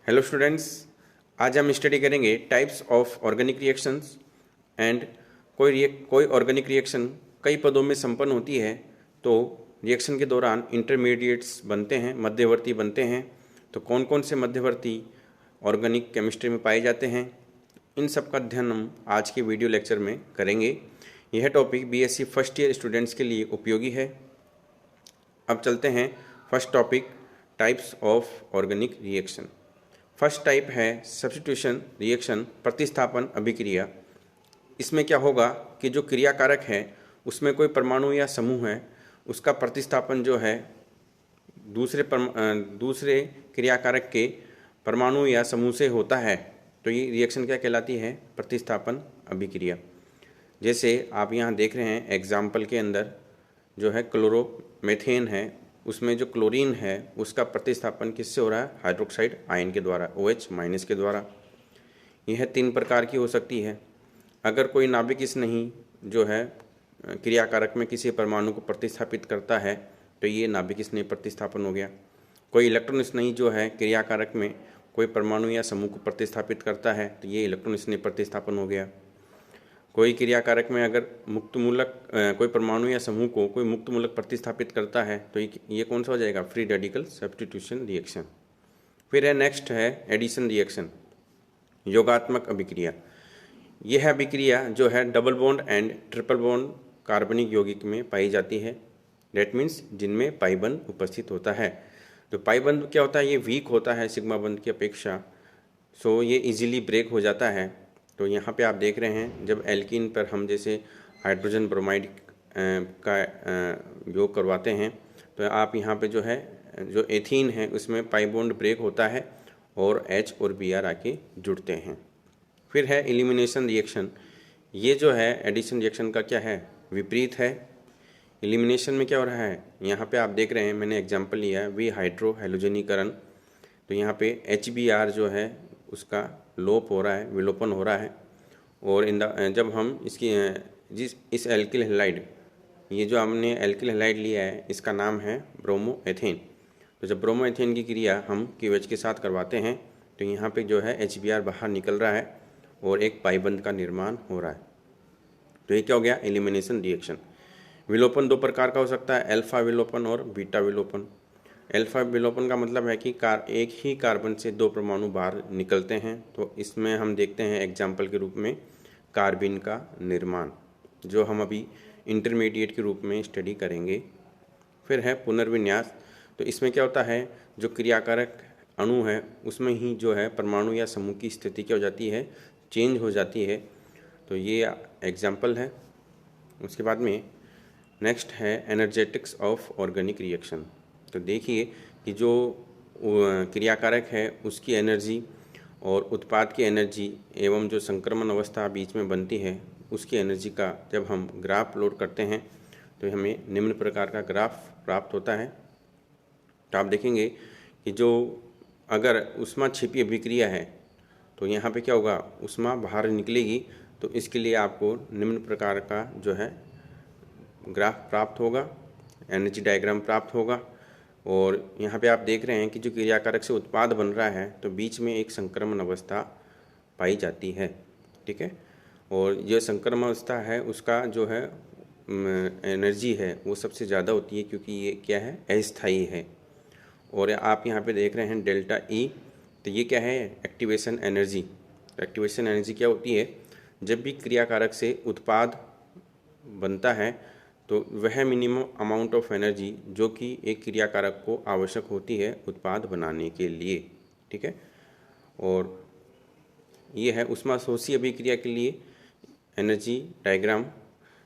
Hello students, आज हम study करेंगे types of organic reactions and कोई ऑर्गेनिक रिएक्शन कई पदों में संपन्न होती है तो रिएक्शन के दौरान इंटरमीडिएट्स बनते हैं, मध्यवर्ती बनते हैं। तो कौन कौन से मध्यवर्ती ऑर्गेनिक केमिस्ट्री में पाए जाते हैं, इन सब का अध्ययन हम आज के वीडियो लेक्चर में करेंगे। यह topic BSc first year students के लिए उपयोगी है। अब चलते हैं first topic, types of organic reaction. First type है सब्स्टिट्यूशन रिएक्शन, प्रतिस्थापन अभिक्रिया। इसमें क्या होगा कि जो क्रियाकारक है उसमें कोई परमाणु या समूह है, उसका प्रतिस्थापन जो है दूसरे क्रियाकारक के परमाणु या समूह से होता है। तो ये रिएक्शन क्या कहलाती है? प्रतिस्थापन अभिक्रिया। जैसे आप यहाँ देख रहे हैं एग्जाम्पल के अंदर जो है क्लोरोमेथेन है, उसमें जो क्लोरीन है उसका प्रतिस्थापन किससे हो रहा है? हाइड्रोक्साइड आयन के द्वारा, OH माइनस के द्वारा। यह 3 प्रकार की हो सकती है। अगर कोई नाभिक स्नेही जो है क्रियाकारक में किसी परमाणु को प्रतिस्थापित करता है तो ये नाभिक स्नेही प्रतिस्थापन हो गया। कोई इलेक्ट्रॉन स्नेही जो है क्रियाकारक में कोई परमाणु या समूह को प्रतिस्थापित करता है तो ये इलेक्ट्रॉन स्नेही प्रतिस्थापन हो गया। कोई क्रियाकारक में अगर मुक्त मूलक कोई परमाणु या समूह को कोई मुक्त मूलक प्रतिस्थापित करता है तो ये कौन सा हो जाएगा? Free radical substitution reaction. फिर है नेक्स्ट है एडिशन रिएक्शन, योगात्मक अभिक्रिया। यह अभिक्रिया जो है double bond and triple bond कार्बनिक यौगिक में पाई जाती है। डेट मीन्स जिनमें पाई बंध उपस्थित होता है। तो पाई बंध क्या होता है? ये वीक होता है सिग्मा बंध की अपेक्षा, सो ये इजीली ब्रेक हो जाता है। तो यहाँ पे आप देख रहे हैं जब एल्कीन पर हम जैसे हाइड्रोजन ब्रोमाइड का योग करवाते हैं तो आप यहाँ पे जो है जो एथीन है उसमें पाई बॉन्ड ब्रेक होता है और H और Br आके जुड़ते हैं। फिर है एलिमिनेशन रिएक्शन। ये जो है एडिशन रिएक्शन का क्या है? विपरीत है। एलिमिनेशन में क्या हो रहा है? यहाँ पे आप देख रहे हैं, मैंने एग्जाम्पल लिया है विहाइड्रो हैलोजनीकरण। तो यहाँ पे HBr जो है उसका लोप हो रहा है, विलोपन हो रहा है। और जब हम इस एल्किल हैलाइड, ये जो हमने एल्किल हैलाइड लिया है इसका नाम है ब्रोमोएथेन। तो जब ब्रोमोएथेन की क्रिया हम KOH के साथ करवाते हैं तो यहाँ पे जो है HBr बाहर निकल रहा है और एक पाई बंध का निर्माण हो रहा है। तो ये क्या हो गया? Elimination reaction. विलोपन 2 प्रकार का हो सकता है, अल्फा विलोपन और बीटा विलोपन। अल्फा विलोपन का मतलब है कि एक ही कार्बन से 2 परमाणु बाहर निकलते हैं। तो इसमें हम देखते हैं एग्जाम्पल के रूप में कार्बिन का निर्माण, जो हम अभी इंटरमीडिएट के रूप में स्टडी करेंगे। फिर है पुनर्विन्यास। तो इसमें क्या होता है, जो क्रियाकारक अणु है उसमें ही जो है परमाणु या समूह की स्थिति क्या हो जाती है? चेंज हो जाती है। तो ये एग्जाम्पल है। उसके बाद में नेक्स्ट है एनर्जेटिक्स ऑफ ऑर्गेनिक रिएक्शन। तो देखिए कि जो क्रियाकारक है उसकी एनर्जी और उत्पाद की एनर्जी एवं जो संक्रमण अवस्था बीच में बनती है उसकी एनर्जी का जब हम ग्राफ प्लॉट करते हैं तो हमें निम्न प्रकार का ग्राफ प्राप्त होता है। तो आप देखेंगे कि जो अगर ऊष्मा छिपी अभिक्रिया है तो यहाँ पे क्या होगा? ऊष्मा बाहर निकलेगी। तो इसके लिए आपको निम्न प्रकार का जो है ग्राफ प्राप्त होगा, एनर्जी डायग्राम प्राप्त होगा। और यहाँ पे आप देख रहे हैं कि जो क्रियाकारक से उत्पाद बन रहा है तो बीच में एक संक्रमण अवस्था पाई जाती है। ठीक है, और ये संक्रमण अवस्था है उसका जो है एनर्जी है वो सबसे ज़्यादा होती है क्योंकि ये क्या है? अस्थायी है। और आप यहाँ पे देख रहे हैं डेल्टा E। तो ये क्या है? Activation energy. एक्टिवेशन एनर्जी क्या होती है? जब भी क्रियाकारक से उत्पाद बनता है तो वह मिनिमम अमाउंट ऑफ एनर्जी जो कि एक क्रियाकारक को आवश्यक होती है उत्पाद बनाने के लिए। ठीक है, और ये है ऊष्माशोषी अभिक्रिया के लिए एनर्जी डायग्राम।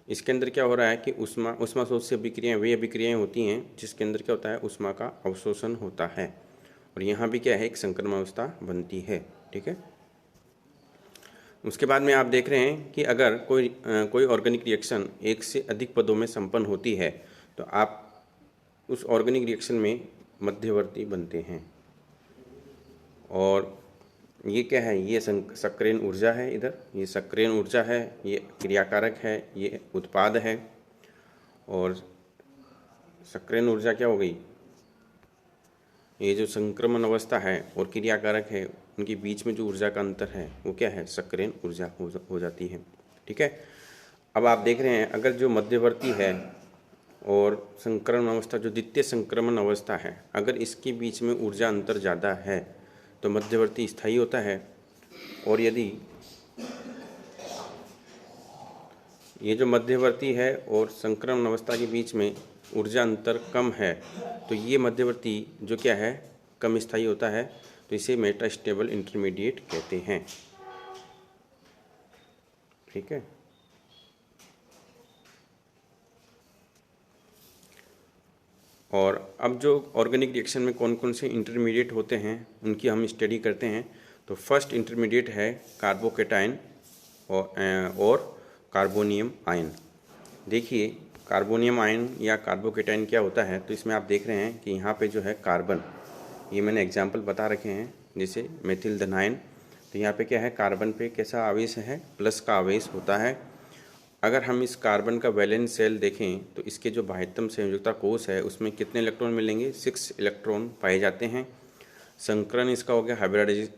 इसके अंदर क्या हो रहा है कि ऊष्माशोषी अभिक्रियाएँ वे अभिक्रियाएँ होती हैं जिसके अंदर क्या होता है? ऊष्मा का अवशोषण होता है। और यहाँ भी क्या है? एक संक्रमण अवस्था बनती है। ठीक है, उसके बाद में आप देख रहे हैं कि अगर कोई ऑर्गेनिक रिएक्शन एक से अधिक पदों में संपन्न होती है तो आप उस ऑर्गेनिक रिएक्शन में मध्यवर्ती बनते हैं। और ये क्या है? ये सक्रियण ऊर्जा है। इधर ये सक्रियण ऊर्जा है, ये क्रियाकारक है, ये उत्पाद है। और सक्रियण ऊर्जा क्या हो गई? ये जो संक्रमण अवस्था है और क्रियाकारक है, उनके बीच में जो ऊर्जा का अंतर है वो क्या है, सक्रियण ऊर्जा हो जाती है। ठीक है। अब आप देख रहे हैं अगर जो मध्यवर्ती है और संक्रमण अवस्था, जो द्वितीय संक्रमण अवस्था है, अगर इसके बीच में ऊर्जा अंतर ज़्यादा है तो मध्यवर्ती स्थायी होता है, और यदि ये जो मध्यवर्ती है और संक्रमण अवस्था के बीच में ऊर्जा अंतर कम है तो ये मध्यवर्ती जो क्या है, कम स्थायी होता है, तो इसे मेटास्टेबल इंटरमीडिएट कहते हैं। ठीक है। और अब जो ऑर्गेनिक रिएक्शन में कौन कौन से इंटरमीडिएट होते हैं उनकी हम स्टडी करते हैं। तो फर्स्ट इंटरमीडिएट है कार्बोकेटाइन और कार्बोनियम आयन। देखिए कार्बोनियम आयन या कार्बोकेटाइन क्या होता है, तो इसमें आप देख रहे हैं कि यहाँ पे जो है कार्बन, ये मैंने एग्जाम्पल बता रखे हैं, जैसे मेथिल धनायन। तो यहाँ पे क्या है, कार्बन पे कैसा आवेश है, प्लस का आवेश होता है। अगर हम इस कार्बन का वैलेंस शेल देखें तो इसके जो बाह्यतम संयोजकता कोष है उसमें कितने इलेक्ट्रॉन मिलेंगे, 6 इलेक्ट्रॉन पाए जाते हैं। संकरण इसका हो गया,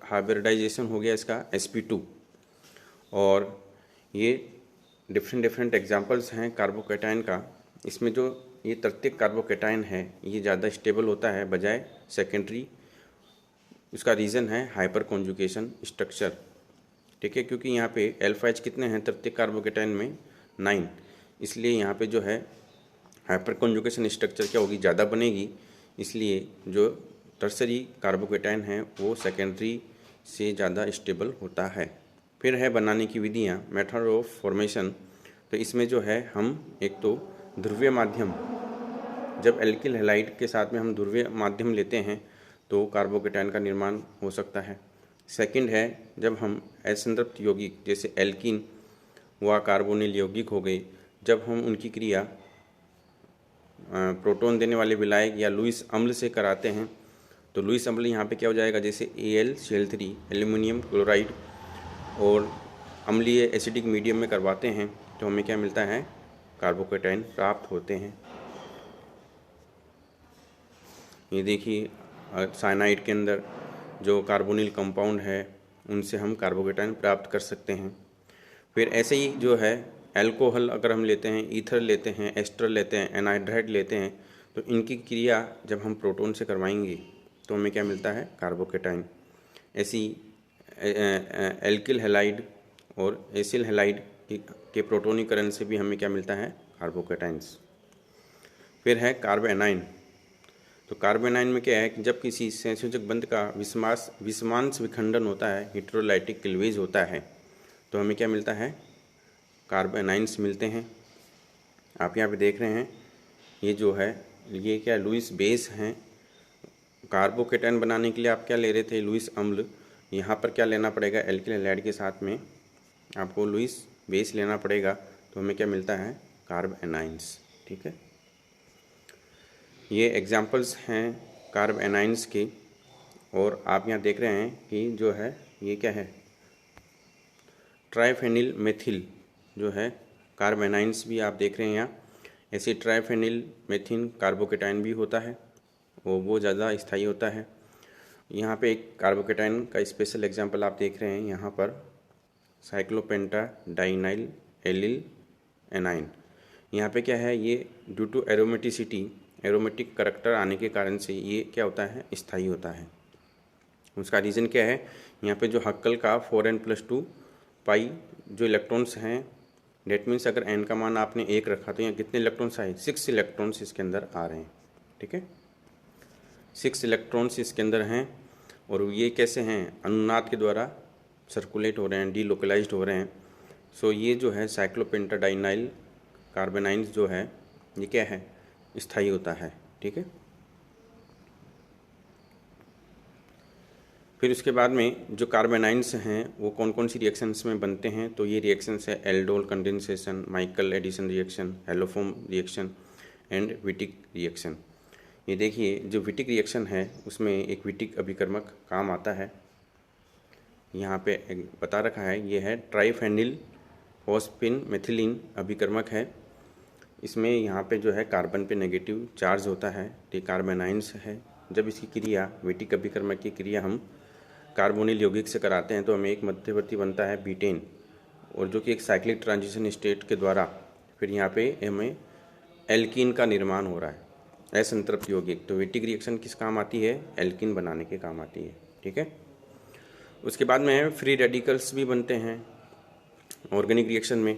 हाइब्रिडाइजेशन हो गया इसका sp2। और ये डिफरेंट एग्जांपल्स हैं कार्बोकेटाइन का। इसमें जो ये तृतीयक कार्बोकेटाइन है ये ज़्यादा स्टेबल होता है बजाय सेकेंडरी। उसका रीज़न है हाइपर कॉन्जुगेशन स्ट्रक्चर। ठीक है, क्योंकि यहाँ पे अल्फा एच कितने हैं तृतीयक कार्बोकेटाइन में, 9, इसलिए यहाँ पे जो है हाइपर कॉन्जुगेशन स्ट्रक्चर क्या होगी, ज़्यादा बनेगी। इसलिए जो टर्सरी कार्बोकेटाइन है वो सेकेंडरी से ज़्यादा स्टेबल होता है। फिर है बनाने की विधियाँ, मेथड ऑफ फॉर्मेशन। तो इसमें जो है हम एक तो ध्रुवीय माध्यम, जब एल्किल हैलाइड के साथ में हम ध्रुवीय माध्यम लेते हैं तो कार्बोकेटाइन का निर्माण हो सकता है। सेकंड है जब हम असंतृप्त यौगिक जैसे एल्कीन व कार्बोनिल यौगिक हो गए, जब हम उनकी क्रिया प्रोटॉन देने वाले विलायक या लुईस अम्ल से कराते हैं तो लुईस अम्ल यहाँ पे क्या हो जाएगा, जैसे AlCl3 एल्यूमिनियम क्लोराइड और अम्लीय एसिडिक मीडियम में करवाते हैं तो हमें क्या मिलता है, कार्बोकेटाइन प्राप्त होते हैं। ये देखिए साइनाइड के अंदर जो कार्बोनिल कंपाउंड है उनसे हम कार्बोकेटाइन प्राप्त कर सकते हैं। फिर ऐसे ही जो है अल्कोहल अगर हम लेते हैं, ईथर लेते हैं, एस्टर लेते हैं, एनहाइड्राइड लेते हैं, तो इनकी क्रिया जब हम प्रोटॉन से करवाएंगे तो हमें क्या मिलता है, कार्बोकेटाइन। ऐसी एल्किल हैलाइड और एसिल हैलाइड के प्रोटोनीकरण से भी हमें क्या मिलता है, कार्बोकेटाइन्स। फिर है कार्बोएनाइन। तो कार्बोएनाइन में क्या है कि जब किसी संयोजक बंध का विषमांश विखंडन होता है, हेटेरोलाइटिक क्लीवेज होता है, तो हमें क्या मिलता है, कार्बोएनाइन्स मिलते हैं। आप यहाँ पे देख रहे हैं ये जो है ये क्या लुईस बेस हैं। कार्बोकेटाइन बनाने के लिए आप क्या ले रहे थे, लुईस अम्ल। यहाँ पर क्या लेना पड़ेगा, एल्किल हैलाइड के साथ में आपको लुईस बेस लेना पड़ेगा, तो हमें क्या मिलता है, कार्बोएनाइन्स। ठीक है, ये एग्जांपल्स हैं कार्बोएनाइन्स के। और आप यहाँ देख रहे हैं कि जो है ये क्या है, ट्राइफेनिल मेथिल जो है कार्बोएनाइन्स भी आप देख रहे हैं यहाँ। ऐसे ट्राइफेनिल मेथिन कार्बोकेटाइन भी होता है और वो ज़्यादा स्थायी होता है। यहाँ पे एक कार्बोकेटाइन का स्पेशल एग्जांपल आप देख रहे हैं यहाँ पर, साइक्लोपेंटाडाइनाइल एलिल एनाइन। यहाँ पे क्या है, ये ड्यू टू एरोमेटिक करैक्टर आने के कारण से ये क्या होता है, स्थायी होता है। उसका रीज़न क्या है, यहाँ पे जो हक्कल का 4n+2 पाई जो इलेक्ट्रॉन्स हैं, डेट मीन्स अगर n का मान आपने 1 रखा तो यहाँ कितने इलेक्ट्रॉन्स आए, 6 इलेक्ट्रॉन्स इसके अंदर आ रहे हैं। ठीक है, 6 इलेक्ट्रॉन्स इसके अंदर हैं। और ये कैसे हैं, अनुनाद के द्वारा सर्कुलेट हो रहे हैं, डीलोकलाइज्ड हो रहे हैं। सो ये जो है साइक्लोपेंटाडाइनाइल कार्बोनाइन्स जो है ये क्या है, स्थायी होता है। ठीक है, फिर उसके बाद में जो कार्बोनाइन्स हैं वो कौन कौन सी रिएक्शंस में बनते हैं, तो ये रिएक्शंस है aldol condensation, Michael addition reaction, haloform reaction and Wittig reaction. ये देखिए जो विटिक रिएक्शन है उसमें एक विटिक अभिकर्मक काम आता है, यहाँ पे बता रखा है, ये है ट्राइफेनिल फॉस्फिन मेथिलीन अभिकर्मक है। इसमें यहाँ पे जो है कार्बन पे नेगेटिव चार्ज होता है, ये कार्बोनाइन्स है। जब इसकी क्रिया वेटिक अभिकर्मक की क्रिया हम कार्बोनिल यौगिक से कराते हैं तो हमें एक मध्यवर्ती बनता है बीटेन, और जो कि एक साइक्लिक ट्रांजिशन स्टेट के द्वारा फिर यहाँ पे हमें एल्कीन का निर्माण हो रहा है, असंतृप्त यौगिक। तो वेटिक रिएक्शन किस काम आती है? एल्कीन बनाने के काम आती है। ठीक है। उसके बाद में फ्री रेडिकल्स भी बनते हैं ऑर्गेनिक रिएक्शन में।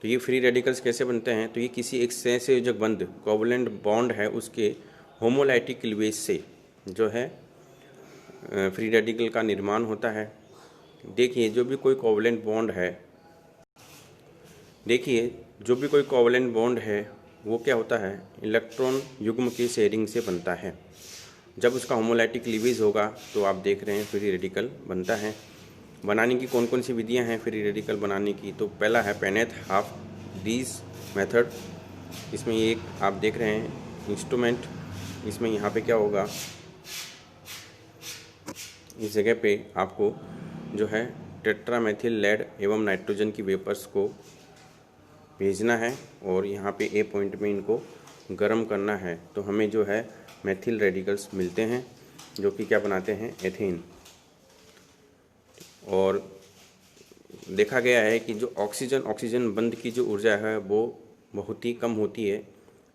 तो ये फ्री रेडिकल्स कैसे बनते हैं? तो ये किसी एक सहसंयोजक बंध कोवलेंट बॉन्ड है उसके होमोलाइटिक क्लीवेज से जो है फ्री रेडिकल का निर्माण होता है। देखिए जो भी कोई कोवलेंट बॉन्ड है, वो क्या होता है? इलेक्ट्रॉन युग्म की शेयरिंग से बनता है। जब उसका होमोलाइटिक क्लीवेज होगा तो आप देख रहे हैं फ्री रेडिकल बनता है। बनाने की कौन कौन सी विधियां हैं फ्री रेडिकल बनाने की? तो पहला है पेनेथ हाफ डीज मेथड। इसमें एक आप देख रहे हैं इंस्ट्रूमेंट, इसमें यहाँ पे क्या होगा, इस जगह पे आपको जो है टेट्रामेथिल लेड एवं नाइट्रोजन की वेपर्स को भेजना है और यहाँ पे ए पॉइंट में इनको गर्म करना है। तो हमें जो है मेथिल रेडिकल्स मिलते हैं जो कि क्या बनाते हैं? एथेन। और देखा गया है कि जो ऑक्सीजन बंध की जो ऊर्जा है वो बहुत ही कम होती है,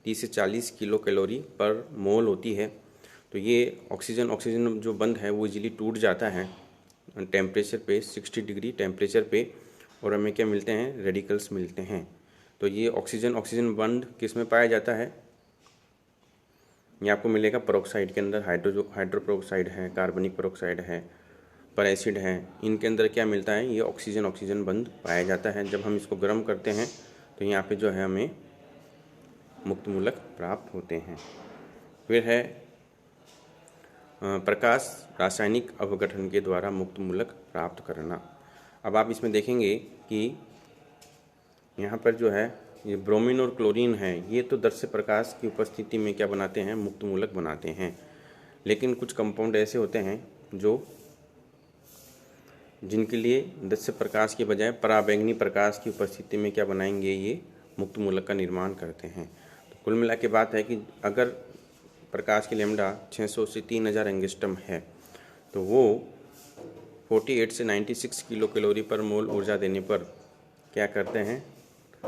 30 से 40 किलो कैलोरी पर मोल होती है। तो ये ऑक्सीजन जो बंध है वो इजीली टूट जाता है टेम्परेचर पे, 60 डिग्री टेम्परेचर पे, और हमें क्या मिलते हैं? रेडिकल्स मिलते हैं। तो ये ऑक्सीजन बंध किस में पाया जाता है? ये आपको मिलेगा पेरोक्साइड के अंदर, हाइड्रोपेरोक्साइड है, कार्बनिक पेरोक्साइड है, पर एसिड है, इनके अंदर क्या मिलता है? ये ऑक्सीजन बंध पाया जाता है। जब हम इसको गर्म करते हैं तो यहाँ पे जो है हमें मुक्त मूलक प्राप्त होते हैं। फिर है प्रकाश रासायनिक अपघटन के द्वारा मुक्त मूलक प्राप्त करना। अब आप इसमें देखेंगे कि यहाँ पर जो है ये ब्रोमीन और क्लोरीन है, ये तो दृश्य प्रकाश की उपस्थिति में क्या बनाते हैं? मुक्त मूलक बनाते हैं। लेकिन कुछ कंपाउंड ऐसे होते हैं जिनके लिए दृश्य प्रकाश के बजाय पराबैंगनी प्रकाश की उपस्थिति में क्या बनाएंगे? ये मुक्त मूलक का निर्माण करते हैं। तो कुल मिला के बात है कि अगर प्रकाश की लैम्डा 600 से 3000 एंगस्ट्रम है तो वो 48 से 96 किलो कैलोरी पर मोल ऊर्जा देने पर क्या करते हैं?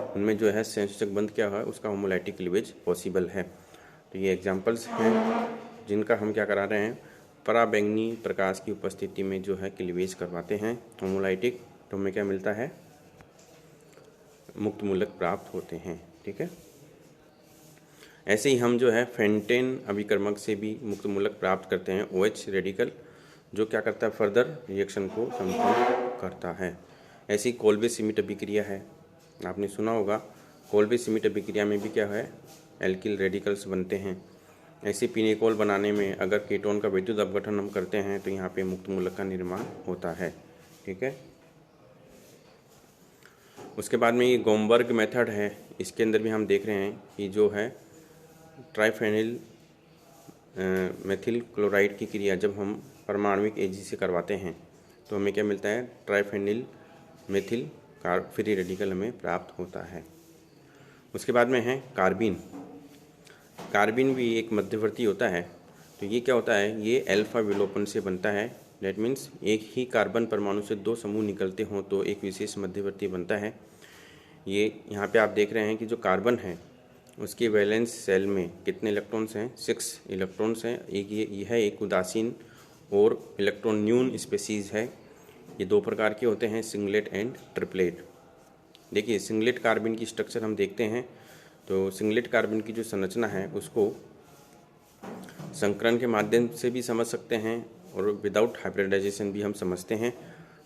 उनमें जो है संयोजक बंध क्या है? उसका होमोलाइटिक क्लीवेज पॉसिबल है। तो ये एग्जांपल्स हैं जिनका हम क्या करा रहे हैं? पराबैंगनी प्रकाश की उपस्थिति में जो है क्लीवेज करवाते हैं होमोलाइटिक, तो हमें क्या मिलता है? मुक्त मूलक प्राप्त होते हैं। ठीक है। ऐसे ही हम जो है फेंटेन अभिकर्मक से भी मुक्त मूलक प्राप्त करते हैं, OH रेडिकल, जो क्या करता है? फर्दर रिएक्शन को संपन्न करता है। ऐसी कोल्बे सिमिट अभिक्रिया है, आपने सुना होगा। कोल्बे सिमिट अभिक्रिया में भी क्या है? एल्किल रेडिकल्स बनते हैं। ऐसे पिनेकोल बनाने में अगर कीटोन का विद्युत अपघटन हम करते हैं तो यहाँ पे मुक्त मूलक का निर्माण होता है। ठीक है। उसके बाद में ये गोमबर्ग मेथड है, इसके अंदर भी हम देख रहे हैं कि जो है ट्राइफेनिल मेथिल क्लोराइड की क्रिया जब हम परमाणविक AG से करवाते हैं तो हमें क्या मिलता है? ट्राइफेनिल मेथिल फ्री रेडिकल हमें प्राप्त होता है। उसके बाद में है कार्बिन भी एक मध्यवर्ती होता है। तो ये क्या होता है? ये अल्फा विलोपन से बनता है। डेट मीन्स एक ही कार्बन परमाणु से 2 समूह निकलते हों तो एक विशेष मध्यवर्ती बनता है। ये यहाँ पे आप देख रहे हैं कि जो कार्बन है उसके वैलेंस सेल में कितने इलेक्ट्रॉन्स हैं? 6 इलेक्ट्रॉन्स हैं। यह एक उदासीन और इलेक्ट्रॉन न्यून स्पेसीज़ है। ये 2 प्रकार के होते हैं, सिंगलेट एंड ट्रिपलेट। देखिए सिंगलेट कार्बन की स्ट्रक्चर हम देखते हैं तो सिंगलेट कार्बन की जो संरचना है उसको संकरण के माध्यम से भी समझ सकते हैं और विदाउट हाइब्रिडाइजेशन भी हम समझते हैं।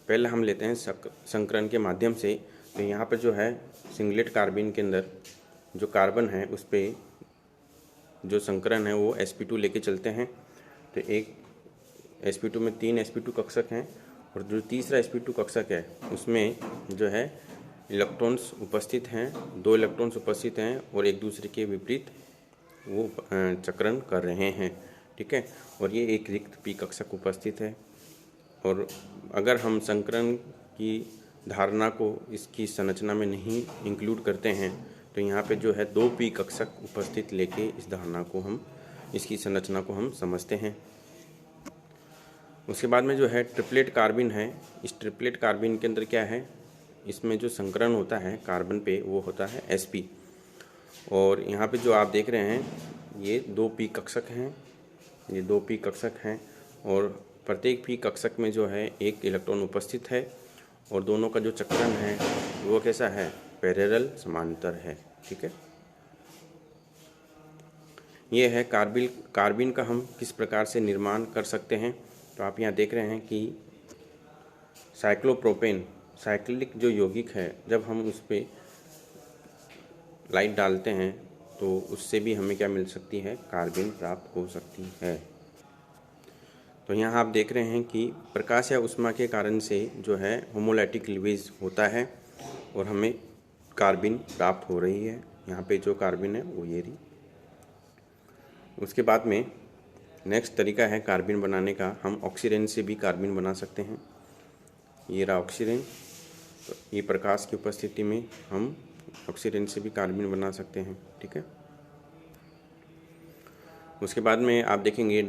पहले हम लेते हैं संकरण के माध्यम से। तो यहाँ पर जो है सिंगलेट कार्बन के अंदर जो कार्बन है उस पर जो संकरण है वो sp2 लेके चलते हैं। तो एक sp2 में 3 sp2 कक्षक हैं और जो तीसरा sp2 कक्षक है उसमें जो है इलेक्ट्रॉन्स उपस्थित हैं, 2 इलेक्ट्रॉन्स उपस्थित हैं और एक दूसरे के विपरीत वो चक्रण कर रहे हैं। ठीक है। और ये एक रिक्त p कक्षक उपस्थित है। और अगर हम संकरण की धारणा को इसकी संरचना में नहीं इंक्लूड करते हैं तो यहाँ पे जो है 2 p कक्षक उपस्थित लेके इस धारणा को हम इसकी संरचना को हम समझते हैं। उसके बाद में जो है ट्रिपलेट कार्बिन है। इस ट्रिपलेट कार्बिन के अंदर क्या है, इसमें जो संकरण होता है कार्बन पे वो होता है sp। और यहाँ पे जो आप देख रहे हैं ये 2 p कक्षक हैं, ये 2 p कक्षक हैं और प्रत्येक p कक्षक में जो है एक इलेक्ट्रॉन उपस्थित है और दोनों का जो चक्रण है वो कैसा है, पैरेलल समांतर है। ठीक है, ये है कार्बिन का हम किस प्रकार से निर्माण कर सकते हैं। तो आप यहाँ देख रहे हैं कि साइक्लोप्रोपेन साइक्लिक जो यौगिक है, जब हम उस पर लाइट डालते हैं तो उससे भी हमें क्या मिल सकती है, कार्बिन प्राप्त हो सकती है। तो यहाँ आप देख रहे हैं कि प्रकाश या ऊष्मा के कारण से जो है होमोलैटिक क्लीवेज होता है और हमें कार्बिन प्राप्त हो रही है। यहाँ पे जो कार्बिन है वो ये रही। उसके बाद में नेक्स्ट तरीका है कार्बिन बनाने का, हम ऑक्सीजन से भी कार्बिन बना सकते हैं। ये रहा ऑक्सीजन, तो ये प्रकाश की उपस्थिति में हम ऑक्सीजन से भी कार्बिन बना सकते हैं। ठीक है, उसके बाद में आप देखेंगे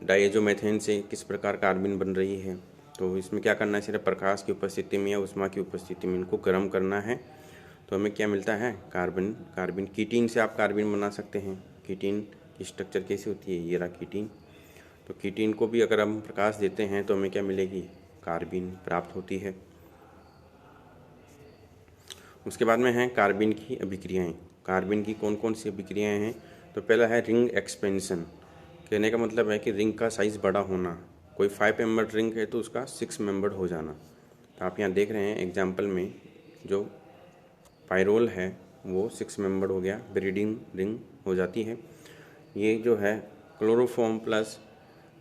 डायज़ोमीथेन से किस प्रकार कार्बिन बन रही है। तो इसमें क्या करना है, सिर्फ प्रकाश की उपस्थिति में या ऊष्मा की उपस्थिति में इनको गर्म करना है तो हमें क्या मिलता है, कार्बिन। कीटीन से आप कार्बिन बना सकते हैं। कीटीन की स्ट्रक्चर कैसी होती है, ये रहा कीटीन। तो कीटीन को भी अगर हम प्रकाश देते हैं तो हमें क्या मिलेगी, कार्बिन प्राप्त होती है। उसके बाद में है कार्बिन की अभिक्रियाएँ। कार्बिन की कौन कौन सी अभिक्रियाएँ हैं। तो पहला है रिंग एक्सपेंशन। कहने का मतलब है कि रिंग का साइज़ बड़ा होना। कोई 5 मेंबर्ड रिंग है तो उसका 6 मेंबर्ड हो जाना। तो आप यहाँ देख रहे हैं एग्जाम्पल में जो पायरोल है वो 6 मेंबर्ड हो गया, ब्रीडिंग रिंग हो जाती है। ये जो है क्लोरोफॉर्म प्लस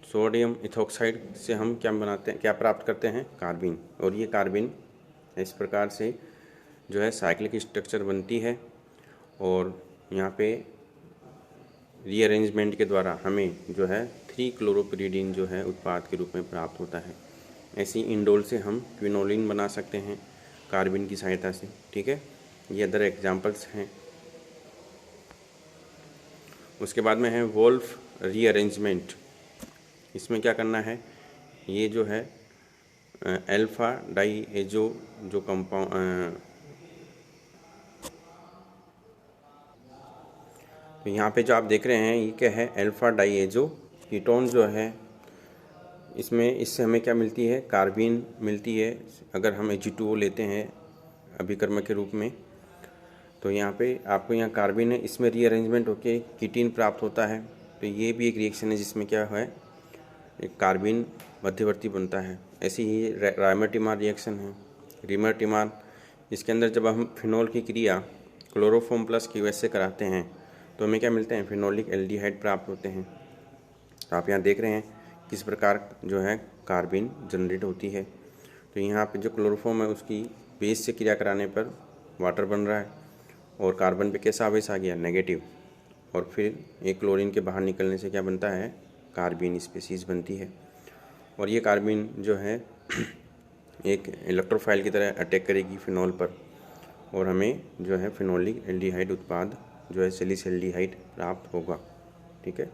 सोडियम इथोक्साइड से हम क्या बनाते हैं, क्या प्राप्त करते हैं, कार्बिन। और ये कार्बिन इस प्रकार से जो है साइक्लिक स्ट्रक्चर बनती है और यहाँ पे रीअरेंजमेंट के द्वारा हमें जो है 3 क्लोरोपिरीडीन जो है उत्पाद के रूप में प्राप्त होता है। ऐसी इंडोल से हम क्विनोलिन बना सकते हैं कार्बिन की सहायता से। ठीक है, ये अदर एग्जांपल्स हैं। उसके बाद में है वोल्फ रीअरेंजमेंट। इसमें क्या करना है, ये जो है अल्फा डाईएजो जो कंपाउंड, तो यहाँ पे जो आप देख रहे हैं ये क्या है, अल्फा डाईएजो कीटोन जो है, इससे हमें क्या मिलती है, कार्बिन मिलती है। अगर हम Ag2O लेते हैं अभिकर्मक के रूप में तो यहाँ पे आपको यहाँ कार्बिन है, इसमें रीअरेंजमेंट होके कीटीन प्राप्त होता है। तो ये भी एक रिएक्शन है जिसमें क्या है, एक कार्बिन मध्यवर्ती बनता है। ऐसी ही रायमर-टिमार रिएक्शन है, रीमर-टिमार। इसके अंदर जब हम फिनोल की क्रिया क्लोरोफॉर्म प्लस QH से कराते हैं तो हमें क्या मिलते हैं, फिनोलिक एल्डिहाइड प्राप्त होते हैं। तो आप यहाँ देख रहे हैं किस प्रकार जो है कार्बिन जनरेट होती है। तो यहाँ पे जो क्लोरोफॉर्म है उसकी बेस से क्रिया कराने पर वाटर बन रहा है और कार्बन पे कैसा आवेश आ गया, नेगेटिव। और फिर एक क्लोरीन के बाहर निकलने से क्या बनता है, कार्बिन स्पीसीज बनती है। और ये कार्बिन जो है एक इलेक्ट्रोफाइल की तरह अटैक करेगी फिनॉल पर और हमें जो है फिनोलिक एल्डिहाइड उत्पाद जो है सैलिसल्डिहाइड प्राप्त होगा। ठीक है,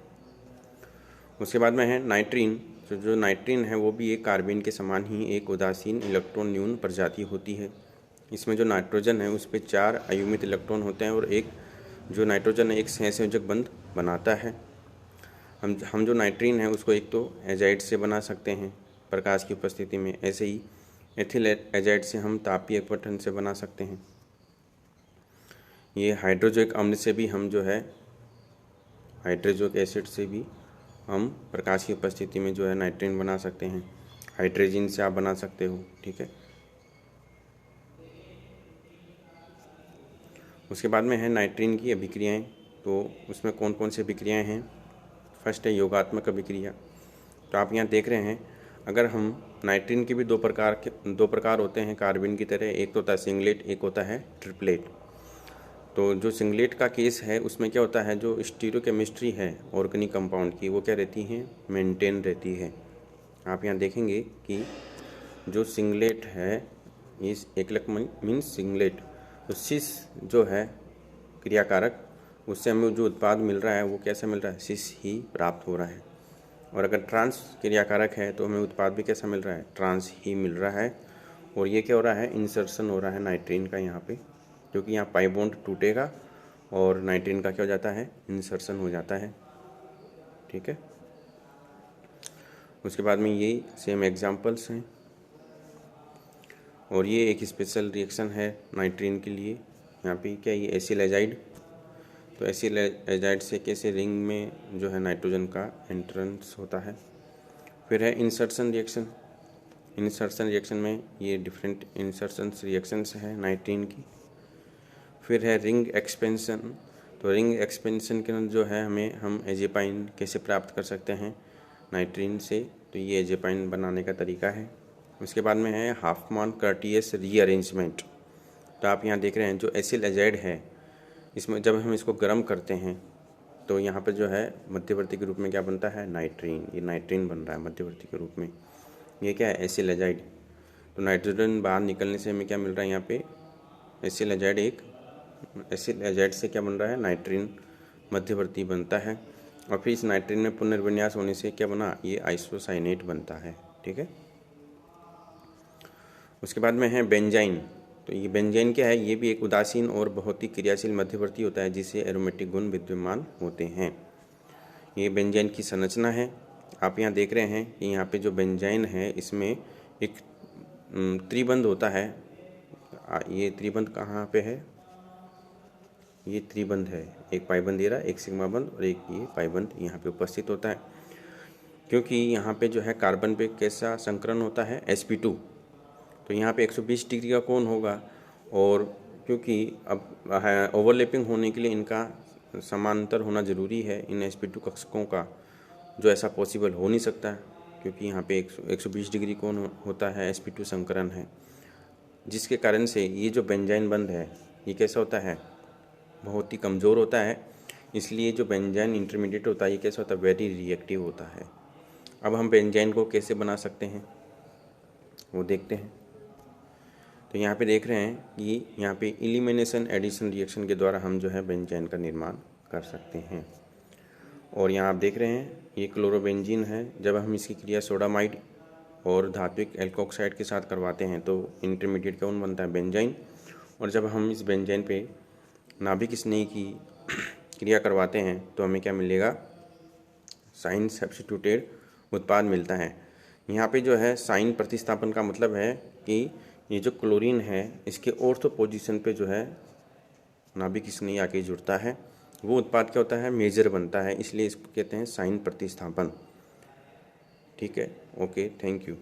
उसके बाद में है नाइट्रीन। तो जो नाइट्रीन है वो भी एक कार्बिन के समान ही एक उदासीन इलेक्ट्रॉन न्यून प्रजाति होती है। इसमें जो नाइट्रोजन है उस पर 4 अयुमित इलेक्ट्रॉन होते हैं और एक जो नाइट्रोजन है एक सहसंयोजक बंध बनाता है। हम जो नाइट्रीन है उसको एक तो एजाइड से बना सकते हैं प्रकाश की उपस्थिति में, ऐसे ही एथिल एजाइड से हम तापीय अपघटन से बना सकते हैं। ये हाइड्रोजोइक अम्ल से भी हम जो है हाइड्रोजोइक एसिड से भी हम प्रकाश की उपस्थिति में जो है नाइट्रीन बना सकते हैं। हाइड्रोजन से आप बना सकते हो। ठीक है, उसके बाद में है नाइट्रीन की अभिक्रियाएं। तो उसमें कौन कौन सी अभिक्रियाएं हैं। फर्स्ट है योगात्मक अभिक्रिया। तो आप यहाँ देख रहे हैं अगर हम नाइट्रीन के भी दो प्रकार होते हैं कार्बिन की तरह, एक तो होता है सिंगलेट, एक होता है ट्रिपलेट। तो जो सिंगलेट का केस है उसमें क्या होता है, जो स्टीरियोकेमिस्ट्री है ऑर्गेनिक कंपाउंड की वो क्या रहती है, मेंटेन रहती है। आप यहाँ देखेंगे कि जो सिंगलेट है इस एकलक मीन्स सिंगलेट, तो सिस जो है क्रियाकारक उससे हमें जो उत्पाद मिल रहा है वो कैसा मिल रहा है, सिस ही प्राप्त हो रहा है। और अगर ट्रांस क्रियाकारक है तो हमें उत्पाद भी कैसा मिल रहा है, ट्रांस ही मिल रहा है। और ये क्या हो रहा है, इंसर्शन हो रहा है नाइट्रीन का यहाँ पे, क्योंकि यहाँ पाई बॉन्ड टूटेगा और नाइट्रीन का क्या हो जाता है, इंसर्शन हो जाता है। ठीक है, उसके बाद में यही सेम एग्जांपल्स हैं। और ये एक स्पेशल रिएक्शन है नाइट्रीन के लिए। यहाँ पे क्या, ये एसिल एजाइड, तो एसिल एजाइड से कैसे रिंग में जो है नाइट्रोजन का एंट्रेंस होता है। फिर है इंसर्शन रिएक्शन। इंसर्शन रिएक्शन में ये डिफरेंट इंसर्शन रिएक्शंस है नाइट्रीन की। फिर है रिंग एक्सपेंशन। तो रिंग एक्सपेंशन के अंदर जो है हम एजेपाइन कैसे प्राप्त कर सकते हैं नाइट्रीन से, तो ये एजेपाइन बनाने का तरीका है। उसके बाद में है हाफमान कर्टियस रीअरेंजमेंट। तो आप यहाँ देख रहे हैं जो एसिल एजाइड है, इसमें जब हम इसको गर्म करते हैं तो यहाँ पर जो है मध्यवर्ती के रूप में क्या बनता है, नाइट्रीन। ये नाइट्रीन बन रहा है मध्यवर्ती के रूप में। ये क्या है, एसिल एजाइड। तो नाइट्रोजन बाहर निकलने से हमें क्या मिल रहा है, यहाँ पे एसिल एजाइड, एक एसिल एजाइड से क्या बन रहा है, नाइट्रीन मध्यवर्ती बनता है। और फिर इस नाइट्रीन में पुनर्विन्यास होने से क्या बना, ये आइसोसाइनेट बनता है। ठीक है, उसके बाद में है बेंजाइन। तो ये बेंजाइन क्या है, ये भी एक उदासीन और बहुत ही क्रियाशील मध्यवर्ती होता है जिससे एरोमेटिक गुण विद्यमान होते हैं। ये बेंजाइन की संरचना है। आप यहाँ देख रहे हैं कि यहाँ पे जो बेंजाइन है इसमें एक त्रिबंध होता है। ये त्रिबंध कहाँ पे है, ये त्रिबंध है, एक पाइबंध दे रहा है, एक सिग्मा बंध और एक ये पाइबंध यहाँ पे उपस्थित होता है। क्योंकि यहाँ पे जो है कार्बन पे कैसा संकरण होता है, sp2, तो यहाँ पे 120 डिग्री का कोण होगा। और क्योंकि अब ओवरलैपिंग होने के लिए इनका समांतर होना ज़रूरी है, इन sp2 कक्षकों का, जो ऐसा पॉसिबल हो नहीं सकता क्योंकि यहाँ पे 120 डिग्री कोण होता है, sp2 संकरण है, जिसके कारण से ये जो बेंजाइन बंध है ये कैसा होता है, बहुत ही कमज़ोर होता है। इसलिए जो बेंजाइन इंटरमीडिएट होता है ये कैसा होता है, वेरी रिएक्टिव होता है। अब हम बेंजाइन को कैसे बना सकते हैं वो देखते हैं। तो यहाँ पे देख रहे हैं कि यहाँ पे एलिमिनेशन एडिशन रिएक्शन के द्वारा हम जो है बेंजाइन का निर्माण कर सकते हैं। और यहाँ आप देख रहे हैं ये क्लोरोबेंजीन है। जब हम इसकी क्रिया सोडामाइड और धात्विक एल्कोक्साइड के साथ करवाते हैं तो इंटरमीडिएट कौन बनता है, बेंजाइन। और जब हम इस बेंजाइन पे नाभिक स्नेही की क्रिया करवाते हैं तो हमें क्या मिलेगा, साइन सब्स्टिट्यूटेड उत्पाद मिलता है। यहाँ पे जो है साइन प्रतिस्थापन का मतलब है कि ये जो क्लोरीन है इसके ऑर्थो पोजीशन पे जो है नाभिक स्नेही आके जुड़ता है, वो उत्पाद क्या होता है, मेजर बनता है, इसलिए इसको कहते हैं साइन प्रतिस्थापन। ठीक है, ओके, थैंक यू।